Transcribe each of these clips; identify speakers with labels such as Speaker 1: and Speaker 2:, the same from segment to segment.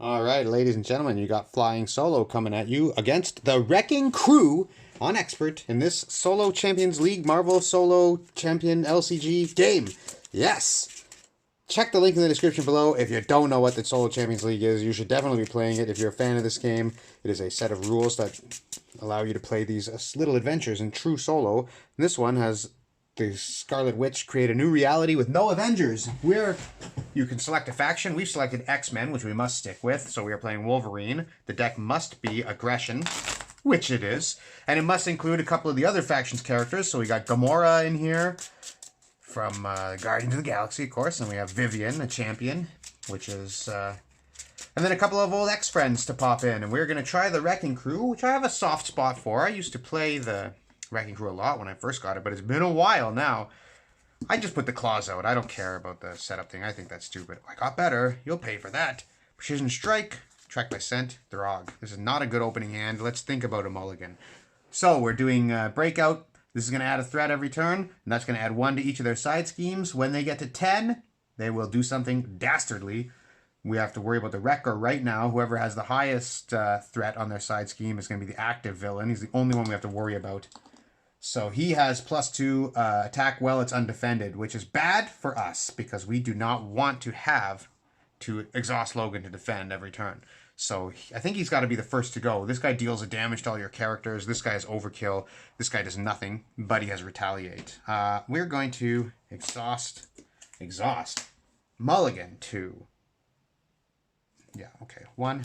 Speaker 1: All right, ladies and gentlemen, you got Flying Solo coming at you against the Wrecking Crew on Expert in this Solo Champions League Marvel Solo Champion LCG game. Yes! Check the link in the description below. If you don't know what the Solo Champions League is, you should definitely be playing it. If you're a fan of this game, it is a set of rules that allow you to play these little adventures in true solo. This one has the Scarlet Witch create a new reality with no Avengers, where you can select a faction. We've selected X-Men, which we must stick with, so we are playing Wolverine. The deck must be Aggression, which it is, and it must include a couple of the other factions' characters. So we got Gamora in here from Guardians of the Galaxy, of course, and we have Vivian, a champion, which is... and then a couple of old X-Friends to pop in, and we're going to try the Wrecking Crew, which I have a soft spot for. I used to play the Wrecking Crew a lot when I first got it, but it's been a while now. I just put the claws out. I don't care about the setup thing. I think that's stupid. I got better. You'll pay for that. Precision Strike, Track by Scent, Throg. This is not a good opening hand. Let's think about a mulligan. So we're doing Breakout. This is going to add a threat every turn, and that's going to add 1 to each of their side schemes. When they get to 10, they will do something dastardly. We have to worry about the Wrecker right now. Whoever has the highest threat on their side scheme is going to be the active villain. He's the only one we have to worry about. So he has +2 attack while it's undefended, which is bad for us because we do not want to have to exhaust Logan to defend every turn. So I think he's got to be the first to go. This guy deals a damage to all your characters. This guy is overkill. This guy does nothing, but he has retaliate. We're going to exhaust, mulligan 2. Yeah, okay. 1,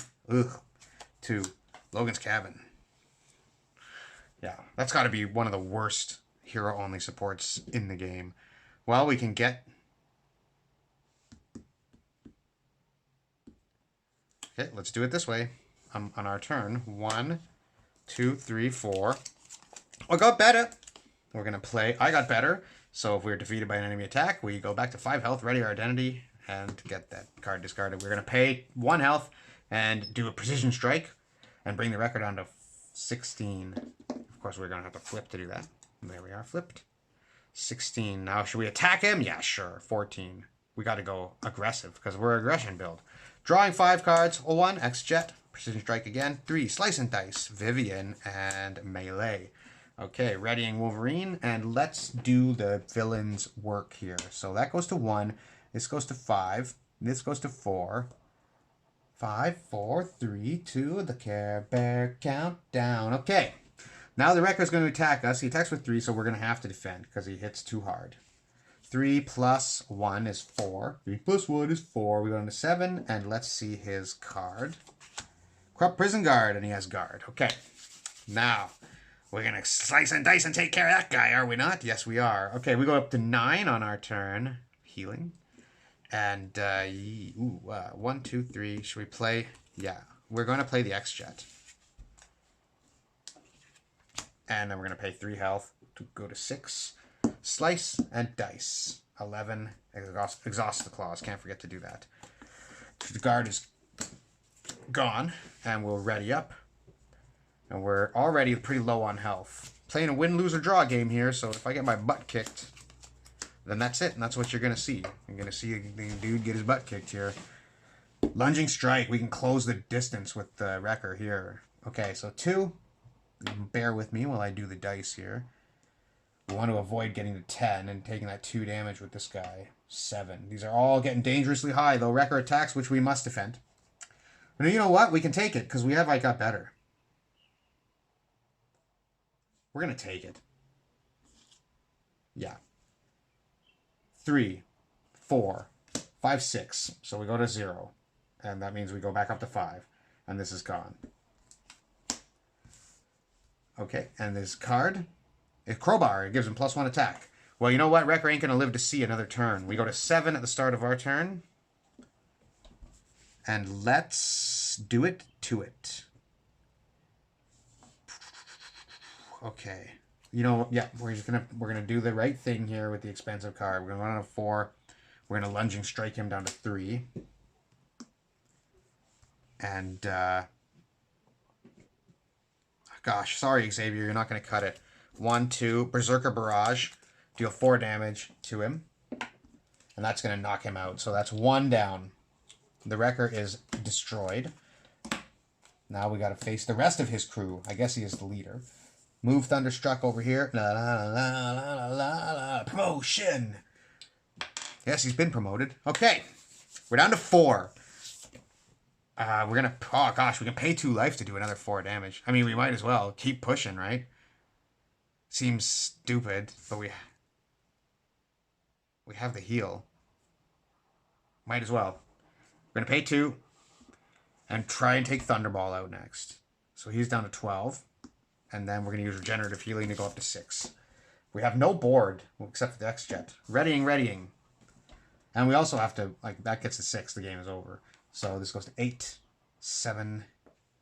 Speaker 1: 2, Logan's Cabin. Yeah, that's got to be one of the worst hero-only supports in the game. Well, we can get... Okay, let's do it this way. On our turn. 1, 2, 3, 4. I got better. We're going to play... I got better. So if we're defeated by an enemy attack, we go back to 5 health, ready our identity, and get that card discarded. We're going to pay 1 health and do a Precision Strike and bring the record down to 16. Of course, we're going to have to flip to do that. There we are, flipped. 16. Now, should we attack him? Yeah, sure. 14. We got to go aggressive because we're aggression build. Drawing 5 cards. 1, X-Jet. Precision Strike again. 3, Slice and Dice. Vivian and Melee. Okay, readying Wolverine. And let's do the villain's work here. So that goes to 1. This goes to 5. This goes to 4. 5, 4, 3, 2. The Care Bear countdown. Okay. Now the Wrecker is going to attack us. He attacks with 3, so we're going to have to defend because he hits too hard. 3 plus 1 is 4. 3 plus 1 is 4. We go into 7, and let's see his card. Corrupt Prison Guard, and he has guard. Okay. Now, we're going to slice and dice and take care of that guy, are we not? Yes, we are. Okay, we go up to 9 on our turn. Healing. And, 1, 2, 3. Should we play? Yeah. We're going to play the X-Jet. And then we're going to pay 3 health to go to 6. Slice and dice. 11. Exhaust the claws. Can't forget to do that. The guard is gone. And we'll ready up. And we're already pretty low on health. Playing a win, lose, or draw game here. So if I get my butt kicked, then that's it. And that's what you're going to see. You're going to see the dude get his butt kicked here. Lunging Strike. We can close the distance with the Wrecker here. Okay, so 2. Bear with me while I do the dice here. We want to avoid getting to 10 and taking that 2 damage with this guy. 7. These are all getting dangerously high, though. Wrecker attacks, which we must defend. But you know what? We can take it, because we have I got better. We're going to take it. Yeah. 3, 4, 5, 6. So we go to 0. And that means we go back up to 5. And this is gone. Okay, and this card, a Crowbar, it gives him +1 attack. Well, you know what? Wrecker ain't going to live to see another turn. We go to 7 at the start of our turn. And let's do it to it. Okay. You know, yeah, we're gonna do the right thing here with the expensive card. We're gonna run on a 4. We're gonna Lunging Strike him down to 3. And gosh, sorry, Xavier, you're not going to cut it. 1, 2, Berserker Barrage. Deal 4 damage to him. And that's going to knock him out. So that's 1 down. The Wrecker is destroyed. Now we got to face the rest of his crew. I guess he is the leader. Move Thunderstruck over here. La la la la la la la. Promotion. Yes, he's been promoted. Okay. We're down to 4. We're going to... Oh, gosh. We can pay 2 life to do another 4 damage. I mean, we might as well. Keep pushing, right? Seems stupid, but we have the heal. Might as well. We're going to pay 2 and try and take Thunderball out next. So he's down to 12. And then we're going to use Regenerative Healing to go up to 6. We have no board except for the X-Jet. Readying. And we also have to, like, that gets to 6, the game is over. So this goes to 8, 7,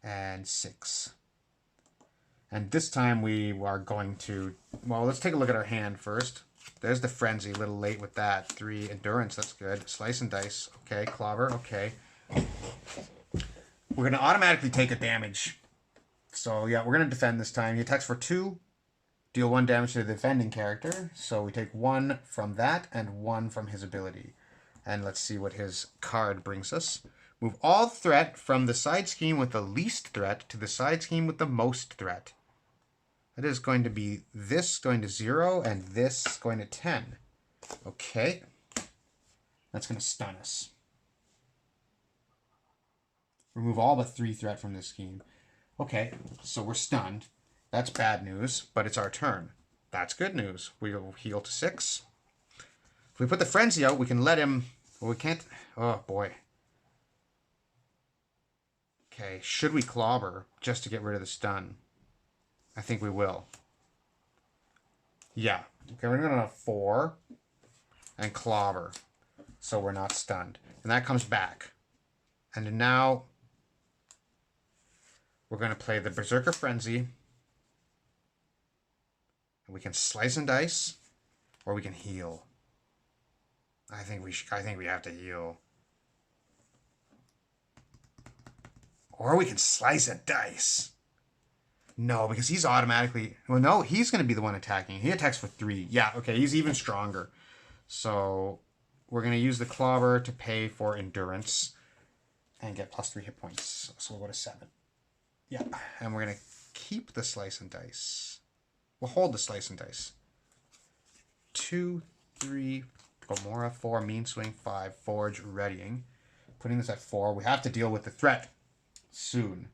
Speaker 1: and 6. And this time we are going to, well, let's take a look at our hand first. There's the Frenzy, a little late with that. 3 Endurance, that's good. Slice and Dice, okay. Clobber, okay. We're going to automatically take a damage. So, yeah, we're going to defend this time. He attacks for 2. Deal 1 damage to the defending character. So we take 1 from that and 1 from his ability. And let's see what his card brings us. Move all threat from the side scheme with the least threat to the side scheme with the most threat. That is going to be this going to 0 and this going to 10. Okay. That's going to stun us. Remove all but 3 threat from this scheme. Okay, so we're stunned. That's bad news, but it's our turn. That's good news. We'll heal to 6. If we put the Frenzy out, we can let him... Well, we can't... Oh, boy. Okay, should we Clobber just to get rid of the stun? I think we will. Yeah. Okay, we're going to 4 and Clobber, so we're not stunned. And that comes back. And now we're going to play the Berserker Frenzy. And we can Slice and Dice, or we can heal. I think we have to heal. Or we can Slice and Dice. No, because he's automatically... Well, no, he's going to be the one attacking. He attacks for 3. Yeah, okay, he's even stronger. So we're going to use the Clobber to pay for Endurance and get plus 3 hit points. So we'll go to 7. Yeah, and we're going to keep the Slice and Dice. We'll hold the Slice and Dice. 2, 3, Gomorrah, 4, Mean Swing, 5, Forge, Readying. Putting this at 4. We have to deal with the threat soon.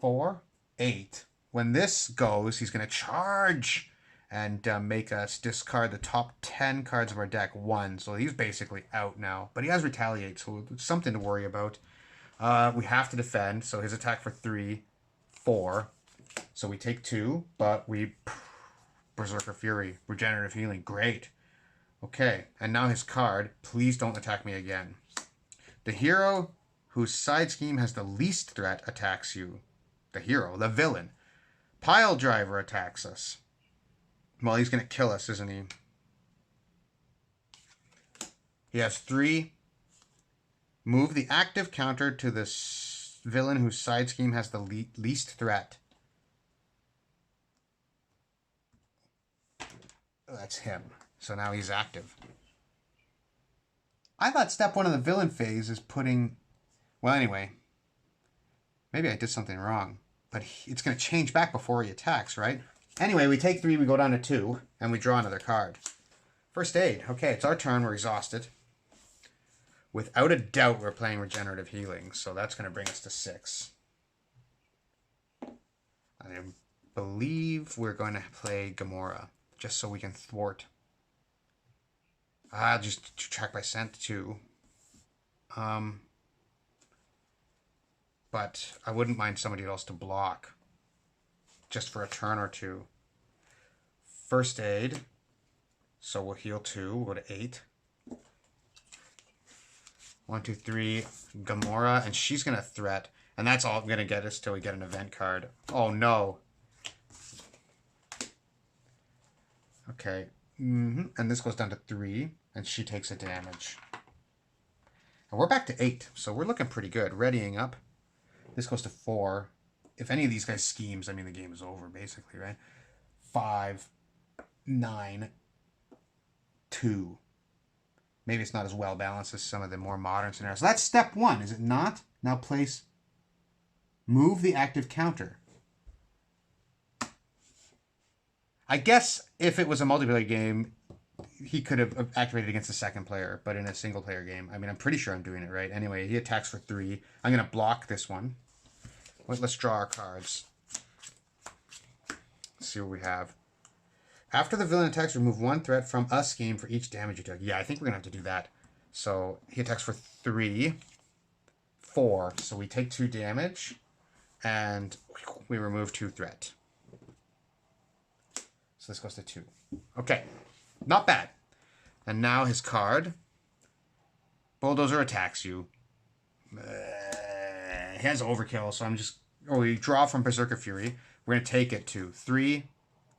Speaker 1: 4, 8. When this goes, he's going to charge and make us discard the top 10 cards of our deck 1. So he's basically out now. But he has Retaliate, so it's something to worry about. We have to defend, so his attack for 3, 4. So we take 2, but we... Berserker Fury, Regenerative Healing, great. Okay, and now his card, please don't attack me again. The hero whose side scheme has the least threat attacks you. The hero, the villain. Pile Driver attacks us. Well, he's going to kill us, isn't he? He has 3. Move the active counter to the villain whose side scheme has the least threat. That's him. So now he's active. I thought step 1 of the villain phase is putting... Well, anyway. Maybe I did something wrong. But it's going to change back before he attacks, right? Anyway, we take 3, we go down to 2, and we draw another card. First aid. Okay, it's our turn. We're exhausted. Without a doubt, we're playing Regenerative Healing, so that's going to bring us to 6. I believe we're going to play Gomorrah, just so we can thwart. Just track by scent, too. But I wouldn't mind somebody else to block, just for a turn or 2. First aid, so we'll heal 2, we'll go to 8. 1, 2, 3, Gomorrah, and she's going to threat. And that's all I'm going to get us till we get an event card. Oh, no. Okay. And this goes down to 3, and she takes a damage. And we're back to 8, so we're looking pretty good. Readying up. This goes to 4. If any of these guys schemes, I mean, the game is over, basically, right? 5, 9, 2. Maybe it's not as well balanced as some of the more modern scenarios. So that's step 1, is it not? Now move the active counter. I guess if it was a multiplayer game, he could have activated against the second player, but in a single player game, I mean, I'm pretty sure I'm doing it right. Anyway, he attacks for 3. I'm going to block this one. Let's draw our cards. Let's see what we have. After the villain attacks, remove 1 threat from a scheme for each damage you took. Yeah, I think we're going to have to do that. So he attacks for 3, 4. So we take 2 damage, and we remove 2 threat. So this goes to 2. Okay, not bad. And now his card. Bulldozer attacks you. He has overkill, so I'm just... Oh, we draw from Berserker Fury. We're going to take it to 3.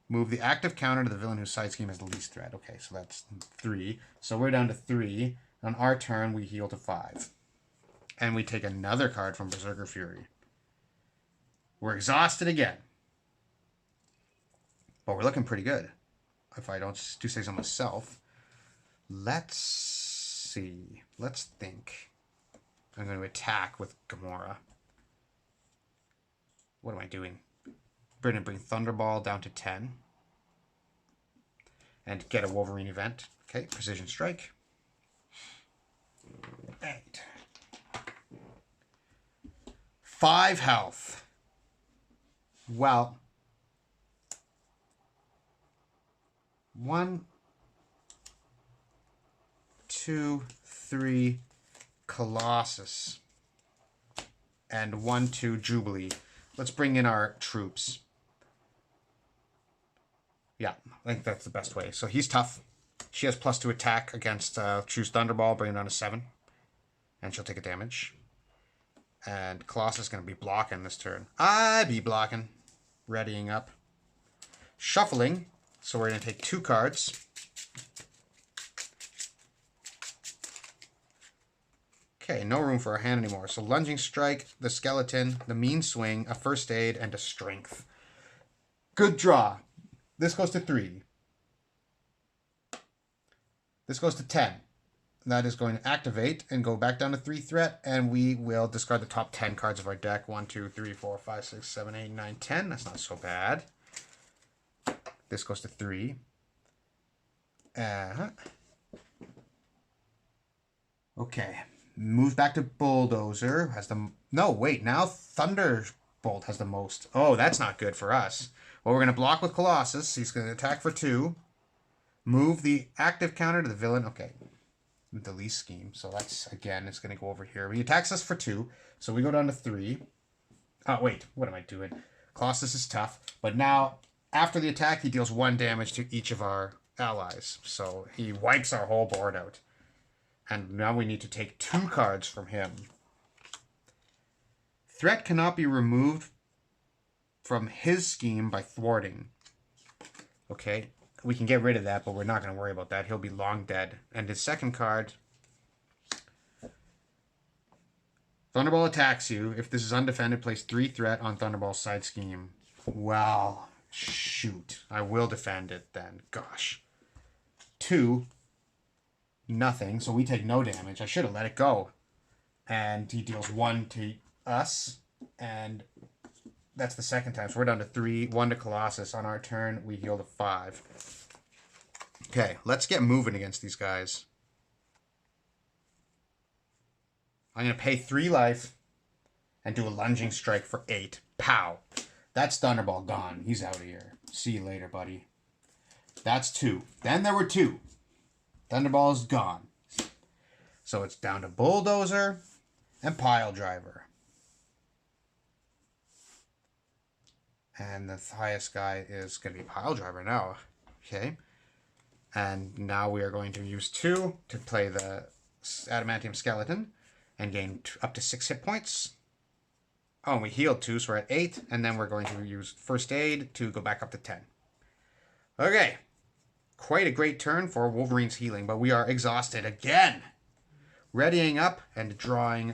Speaker 1: Move the active counter to the villain whose side scheme has the least threat. Okay, so that's 3. So we're down to 3. On our turn, we heal to 5. And we take another card from Berserker Fury. We're exhausted again. But we're looking pretty good, if I don't do say so myself. Let's see. Let's think. I'm going to attack with Gamora. What am I doing? We're going to bring Thunderball down to 10. And get a Wolverine event. Okay, Precision Strike. 8. 5 health. Well... 1, 2, 3, Colossus. And 1, 2, Jubilee. Let's bring in our troops. Yeah, I think that's the best way. So he's tough. She has +2 attack against choose Thunderball, bring it down to 7. And she'll take a damage. And Colossus is going to be blocking this turn. I be blocking. Readying up. Shuffling. So we're going to take 2 cards. Okay, no room for our hand anymore. So Lunging Strike, the Skeleton, the Mean Swing, a First Aid, and a Strength. Good draw. This goes to 3. This goes to 10. That is going to activate and go back down to 3 threat, and we will discard the top 10 cards of our deck. 1, 2, 3, 4, 5, 6, 7, 8, 9, 10. That's not so bad. This goes to 3. Okay. Moves back to Bulldozer. Has the... No, wait. Now Thunderbolt has the most. Oh, that's not good for us. Well, we're going to block with Colossus. He's going to attack for 2. Move the active counter to the villain. Okay. The least scheme. So that's, again, it's going to go over here. He attacks us for 2. So we go down to 3. Oh, wait. What am I doing? Colossus is tough. But now... After the attack, he deals 1 damage to each of our allies. So he wipes our whole board out. And now we need to take 2 cards from him. Threat cannot be removed from his scheme by thwarting. Okay, we can get rid of that, but we're not going to worry about that. He'll be long dead. And his second card... Thunderball attacks you. If this is undefended, place 3 threat on Thunderball's side scheme. Wow. Shoot. I will defend it then. Gosh. 2. Nothing. So we take no damage. I should have let it go. And he deals 1 to us. And that's the second time. So we're down to 3. 1 to Colossus. On our turn, we heal to 5. Okay. Let's get moving against these guys. I'm going to pay 3 life. And do a Lunging Strike for 8. Pow. That's Thunderball gone. He's out of here. See you later, buddy. That's 2. Then there were 2. Thunderball is gone. So it's down to Bulldozer and Pile Driver. And the highest guy is going to be Pile Driver now. Okay. And now we are going to use 2 to play the Adamantium Skeleton and gain up to 6 hit points. Oh, and we healed 2, so we're at 8. And then we're going to use First Aid to go back up to 10. Okay. Quite a great turn for Wolverine's healing, but we are exhausted again. Readying up and drawing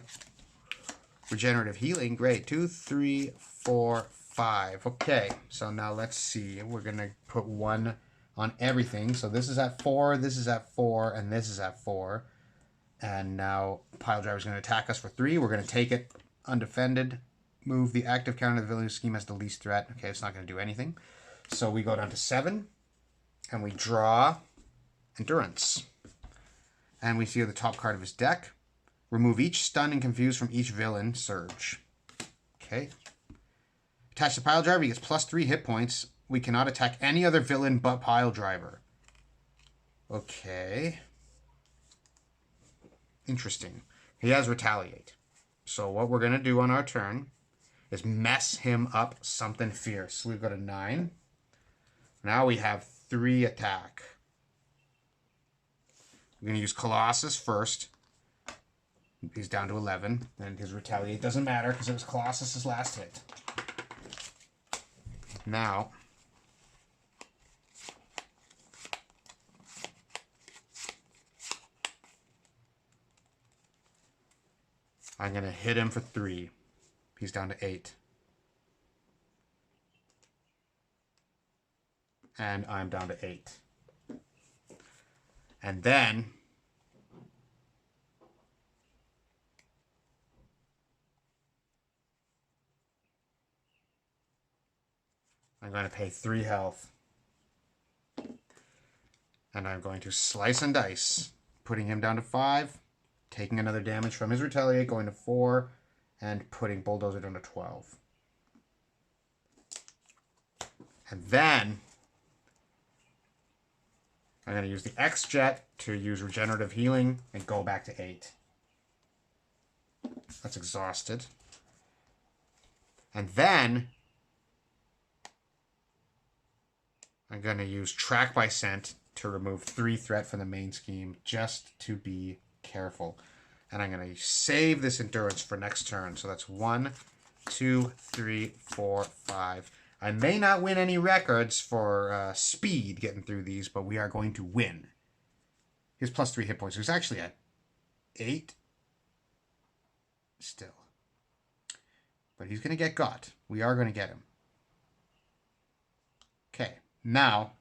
Speaker 1: regenerative healing. Great. 2, 3, 4, 5. Okay, so now let's see. We're going to put 1 on everything. So this is at 4, this is at 4, and this is at 4. And now Pile Driver is going to attack us for 3. We're going to take it undefended. Move the active counter of the villain scheme as the least threat. Okay, it's not going to do anything. So we go down to 7. And we draw Endurance. And we see the top card of his deck. Remove each stun and confuse from each villain surge. Okay. Attached to Pile Driver, he gets +3 hit points. We cannot attack any other villain but Pile Driver. Okay. Interesting. He has Retaliate. So what we're going to do on our turn is mess him up something fierce. We've got a 9. Now we have 3 attack. We're going to use Colossus first. He's down to 11. And his Retaliate doesn't matter because it was Colossus' last hit. Now, I'm going to hit him for 3. He's down to 8. And I'm down to 8. And then I'm going to pay 3 health. And I'm going to slice and dice, putting him down to 5, taking another damage from his Retaliate, going to 4, and putting Bulldozer down to 12. And then I'm going to use the X-Jet to use Regenerative Healing and go back to 8. That's exhausted. And then I'm going to use Track by Scent to remove 3 threat from the main scheme, just to be careful. And I'm going to save this Endurance for next turn. So that's 1, 2, 3, 4, 5. I may not win any records for speed getting through these, but we are going to win. He has +3 hit points. He's actually at 8 still. But he's going to get got. We are going to get him. Okay. Now,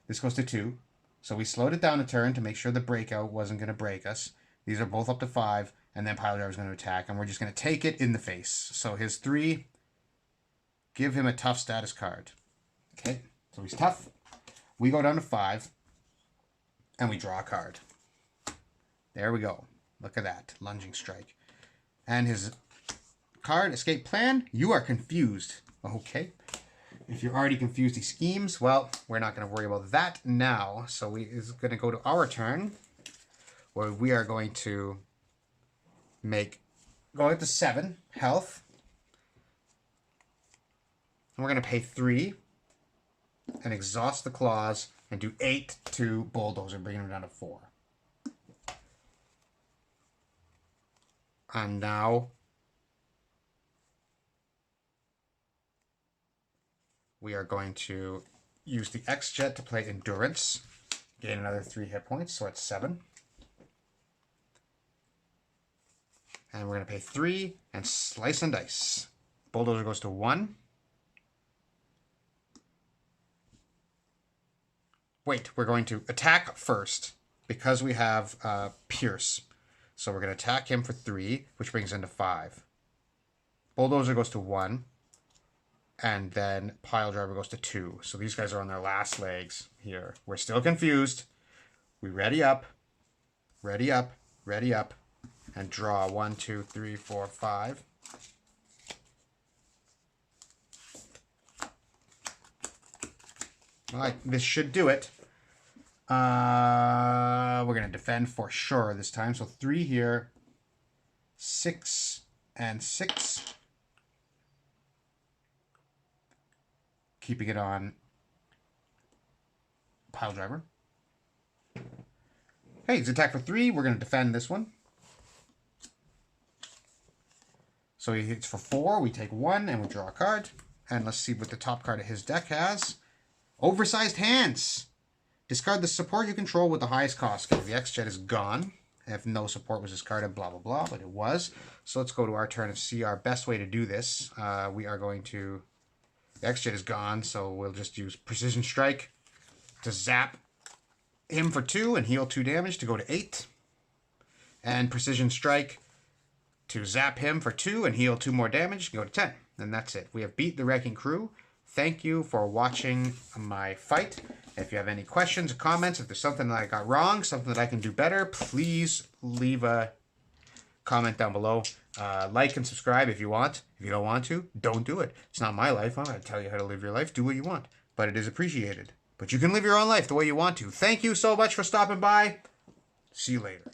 Speaker 1: this goes to 2. So we slowed it down a turn to make sure the breakout wasn't going to break us. These are both up to 5. And then Pile Driver is going to attack. And we're just going to take it in the face. So his 3... give him a tough status card. Okay, so he's tough. We go down to 5. And we draw a card. There we go. Look at that. Lunging Strike. And his card, Escape Plan. You are confused. Okay. If you're already confused, he schemes. Well, we're not going to worry about that now. So it's going to go to our turn. Where we are going to go into 7 health. And we're going to pay 3 and exhaust the claws and do 8 to Bulldozer, bringing him down to 4. And now we are going to use the X-Jet to play Endurance. Gain another 3 hit points, so it's 7. And we're going to pay 3 and slice and dice. Bulldozer goes to 1. Wait, we're going to attack first because we have Pierce. So we're going to attack him for 3, which brings him to 5. Bulldozer goes to 1. And then Pile Driver goes to 2. So these guys are on their last legs here. We're still confused. We ready up, ready up, ready up, and draw 1, 2, 3, 4, 5. All right, this should do it. We're going to defend for sure this time. So 3 here, 6 and 6. Keeping it on Pile Driver. Hey, he's attack for 3. We're going to defend this one. So he hits for 4. We take 1 and we draw a card. And let's see what the top card of his deck has. Oversized Hands. Discard the support you control with the highest cost. Okay, the X-Jet is gone. If no support was discarded, blah, blah, blah, but it was. So let's go to our turn and see our best way to do this. We are going to... The X-Jet is gone, so we'll just use Precision Strike. to zap him for 2 and heal 2 damage to go to 8. And Precision Strike to zap him for 2 and heal 2 more damage to go to 10. And that's it. We have beat the Wrecking Crew. Thank you for watching my fight. If you have any questions or comments, if there's something that I got wrong, something that I can do better, please leave a comment down below. Like and subscribe if you want. If you don't want to, don't do it. It's not my life. I'm not going to tell you how to live your life. Do what you want. But it is appreciated. But you can live your own life the way you want to. Thank you so much for stopping by. See you later.